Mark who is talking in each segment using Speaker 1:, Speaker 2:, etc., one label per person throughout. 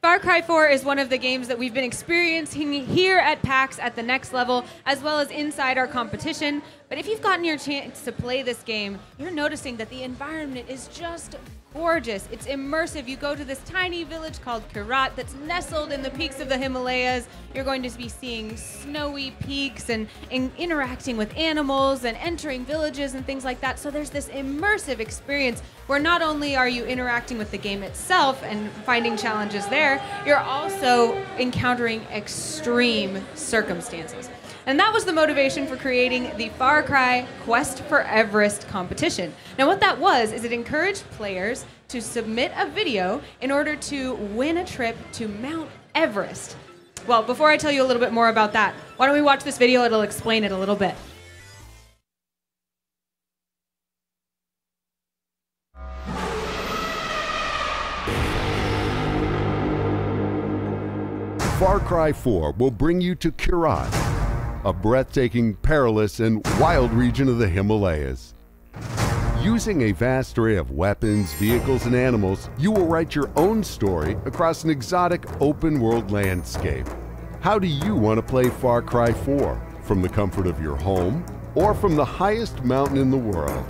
Speaker 1: FarCry 4 is one of the games that we've been experiencing here at PAX at the next level, as well as inside our competition. But if you've gotten your chance to play this game, you're noticing that the environment is just gorgeous. It's immersive. You go to this tiny village called Cruz that's nestled in the peaks of the Himalayas. You're going to be seeing snowy peaks and interacting with animals and entering villages and things like that. So there's this immersive experience where not only are you interacting with the game itself and finding challenges there, you're also encountering extreme circumstances. And that was the motivation for creating the FarCry Quest for Everest competition. Now what that was is it encouraged players to submit a video in order to win a trip to Mount Everest. Well, before I tell you a little bit more about that, why don't we watch this video? It'll explain it a little bit.
Speaker 2: FarCry 4 will bring you to Cruz, a breathtaking, perilous, and wild region of the Himalayas. Using a vast array of weapons, vehicles, and animals, you will write your own story across an exotic open-world landscape. How do you want to play Far Cry 4? From the comfort of your home or from the highest mountain in the world?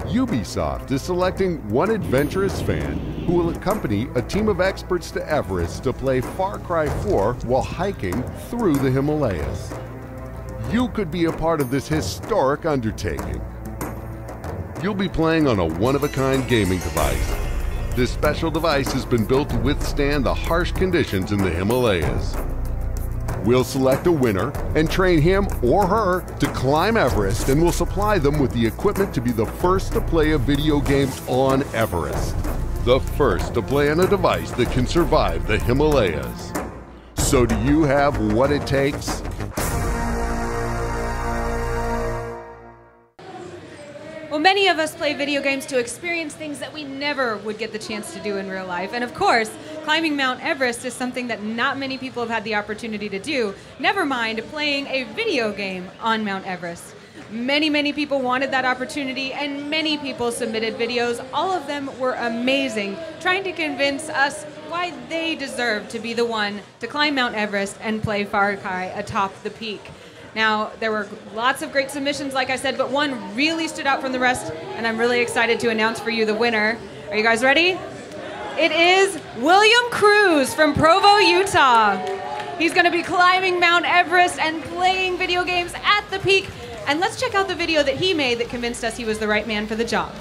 Speaker 2: Ubisoft is selecting one adventurous fan who will accompany a team of experts to Everest to play Far Cry 4 while hiking through the Himalayas. You could be a part of this historic undertaking. You'll be playing on a one-of-a-kind gaming device. This special device has been built to withstand the harsh conditions in the Himalayas. We'll select a winner and train him or her to climb Everest, and we'll supply them with the equipment to be the first to play a video game on Everest. The first to play on a device that can survive the Himalayas. So do you have what it takes?
Speaker 1: Well, many of us play video games to experience things that we never would get the chance to do in real life. And of course, climbing Mount Everest is something that not many people have had the opportunity to do, never mind playing a video game on Mount Everest. Many people wanted that opportunity, and many people submitted videos. All of them were amazing, trying to convince us why they deserve to be the one to climb Mount Everest and play Far Cry atop the peak. Now, there were lots of great submissions, like I said, but one really stood out from the rest, and I'm really excited to announce for you the winner. Are you guys ready? It is William Cruz from Provo, Utah. He's going to be climbing Mount Everest and playing video games at the peak. And let's check out the video that he made that convinced us he was the right man for the job.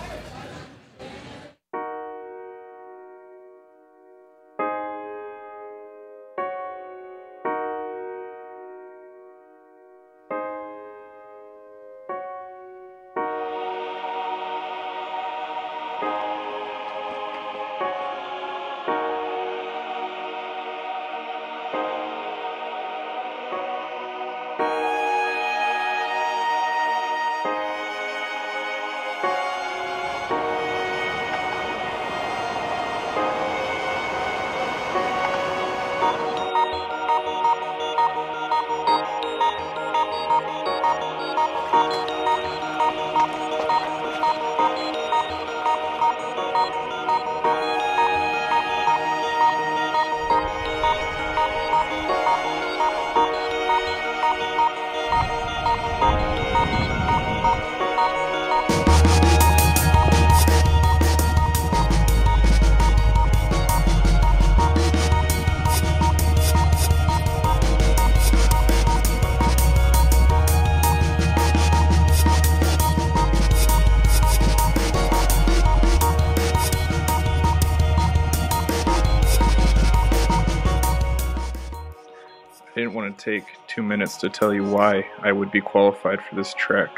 Speaker 3: I didn't want to take 2 minutes to tell you why I would be qualified for this trek.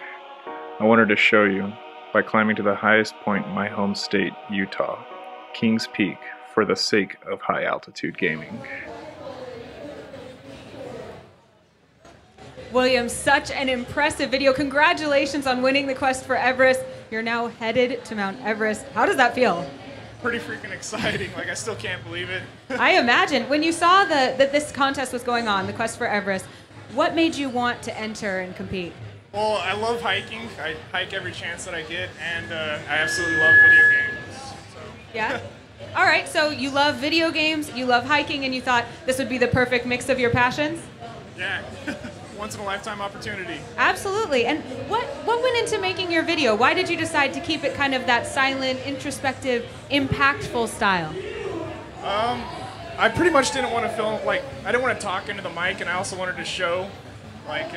Speaker 3: I wanted to show you by climbing to the highest point in my home state, Utah, Kings Peak, for the sake of high altitude gaming.
Speaker 1: William, such an impressive video. Congratulations on winning the Quest for Everest. You're now headed to Mount Everest. How does that feel?
Speaker 4: Pretty freaking exciting. Like, I still can't believe it.
Speaker 1: I imagine. When you saw that this contest was going on, the Quest for Everest, what made you want to enter and compete?
Speaker 4: Well, I love hiking. I hike every chance that I get, and I absolutely love video games. So.
Speaker 1: Yeah? All right, so you love video games, you love hiking, and you thought this would be the perfect mix of your passions?
Speaker 4: Yeah, once in a lifetime opportunity.
Speaker 1: Absolutely. And what went into making your video? Why did you decide to keep it kind of that silent, introspective, impactful style?
Speaker 4: I pretty much didn't want to film, like, I didn't want to talk into the mic, and I also wanted to show, like,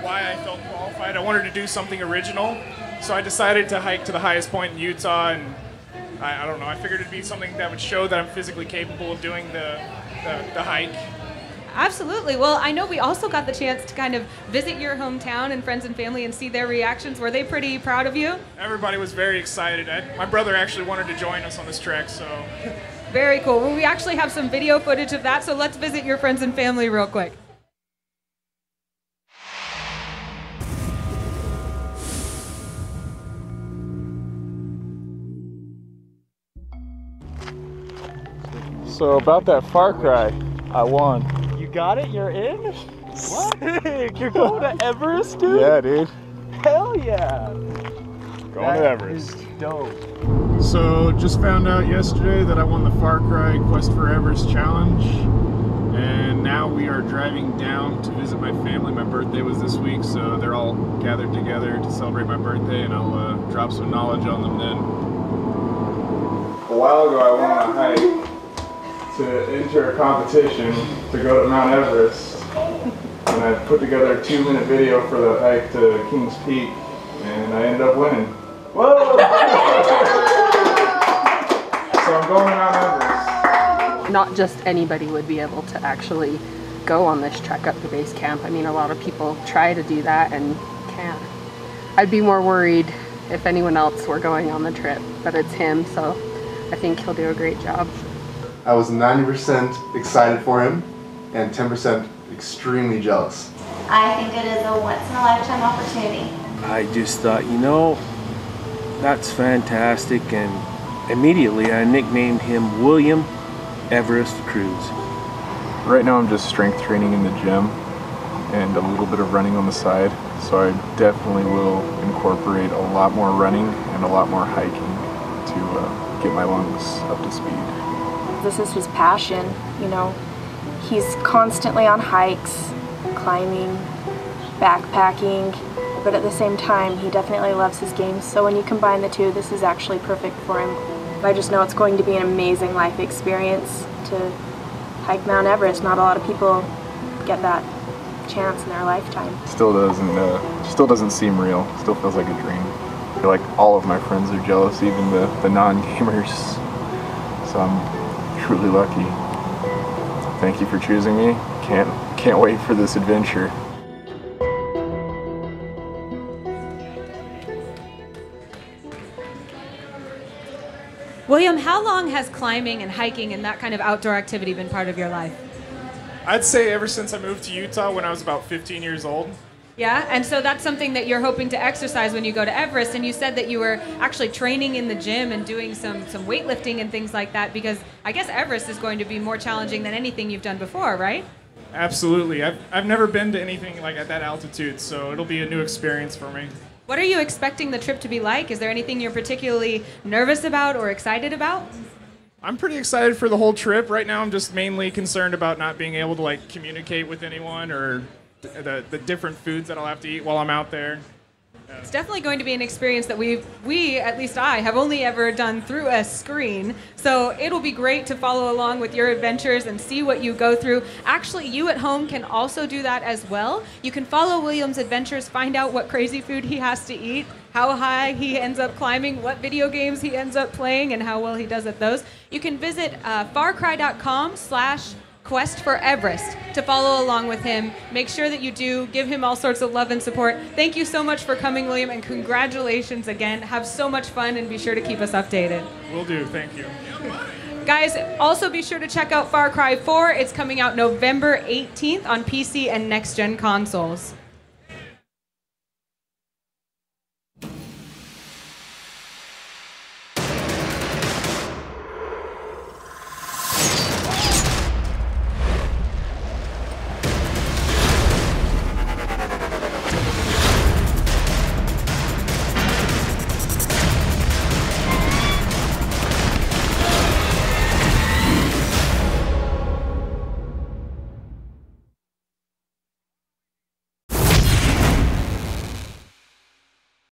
Speaker 4: why I felt qualified. I wanted to do something original, so I decided to hike to the highest point in Utah, and I don't know, I figured it'd be something that would show that I'm physically capable of doing the hike.
Speaker 1: Absolutely. Well, I know we also got the chance to kind of visit your hometown and friends and family and see their reactions. Were they pretty proud of you?
Speaker 4: Everybody was very excited. My brother actually wanted to join us on this trek, so...
Speaker 1: Very cool. Well, we actually have some video footage of that, so let's visit your friends and family real quick.
Speaker 3: So about that FarCry, I won.
Speaker 5: You got it? You're in? What? Sick! You're going to Everest, dude?
Speaker 3: Yeah, dude.
Speaker 5: Hell yeah!
Speaker 3: Going to Everest.
Speaker 5: Is dope.
Speaker 3: So just found out yesterday that I won the FarCry Quest for Everest challenge, and now we are driving down to visit my family. My birthday was this week, so they're all gathered together to celebrate my birthday, and I'll drop some knowledge on them then. A while ago I went on a hike to enter a competition to go to Mount Everest, and I put together a 2-minute video for the hike to Kings Peak, and I ended up winning. Whoa! So I'm going to Mount Everest.
Speaker 6: Not just anybody would be able to actually go on this trek up to base camp. I mean, a lot of people try to do that and can't. I'd be more worried if anyone else were going on the trip, but it's him, so I think he'll do a great job.
Speaker 7: I was 90% excited for him and 10% extremely jealous.
Speaker 8: I think it is a once-in-a-lifetime opportunity.
Speaker 9: I just thought, you know, that's fantastic, and immediately I nicknamed him William Everest Cruz.
Speaker 3: Right now I'm just strength training in the gym and a little bit of running on the side, so I definitely will incorporate a lot more running and a lot more hiking to get my lungs up to speed.
Speaker 10: This is his passion, you know. He's constantly on hikes, climbing, backpacking, but at the same time he definitely loves his games, so when you combine the two, this is actually perfect for him. I just know it's going to be an amazing life experience to hike Mount Everest. Not a lot of people get that chance in their lifetime.
Speaker 3: Still doesn't seem real. Still feels like a dream. I feel like all of my friends are jealous, even the non-gamers. So I'm truly lucky. Thank you for choosing me. Can't wait for this adventure.
Speaker 1: William, how long has climbing and hiking and that kind of outdoor activity been part of your life?
Speaker 4: I'd say ever since I moved to Utah when I was about 15 years old.
Speaker 1: Yeah, and so that's something that you're hoping to exercise when you go to Everest, and you said that you were actually training in the gym and doing some weightlifting and things like that, because I guess Everest is going to be more challenging than anything you've done before, right?
Speaker 4: Absolutely. I've never been to anything like at that altitude, so it'll be a new experience for me.
Speaker 1: What are you expecting the trip to be like? Is there anything you're particularly nervous about or excited about?
Speaker 4: I'm pretty excited for the whole trip. Right now I'm just mainly concerned about not being able to like communicate with anyone, or the different foods that I'll have to eat while I'm out there.
Speaker 1: It's definitely going to be an experience that we, at least I, have only ever done through a screen. So it'll be great to follow along with your adventures and see what you go through. Actually, you at home can also do that as well. You can follow William's adventures, find out what crazy food he has to eat, how high he ends up climbing, what video games he ends up playing, and how well he does at those. You can visit farcry.com/Quest for Everest to follow along with him. Make sure that you do give him all sorts of love and support. Thank you so much for coming, William, and congratulations again. Have so much fun, and be sure to keep us updated.
Speaker 4: Will do. Thank you.
Speaker 1: Guys, also be sure to check out Far Cry 4. It's coming out November 18th on PC and next-gen consoles.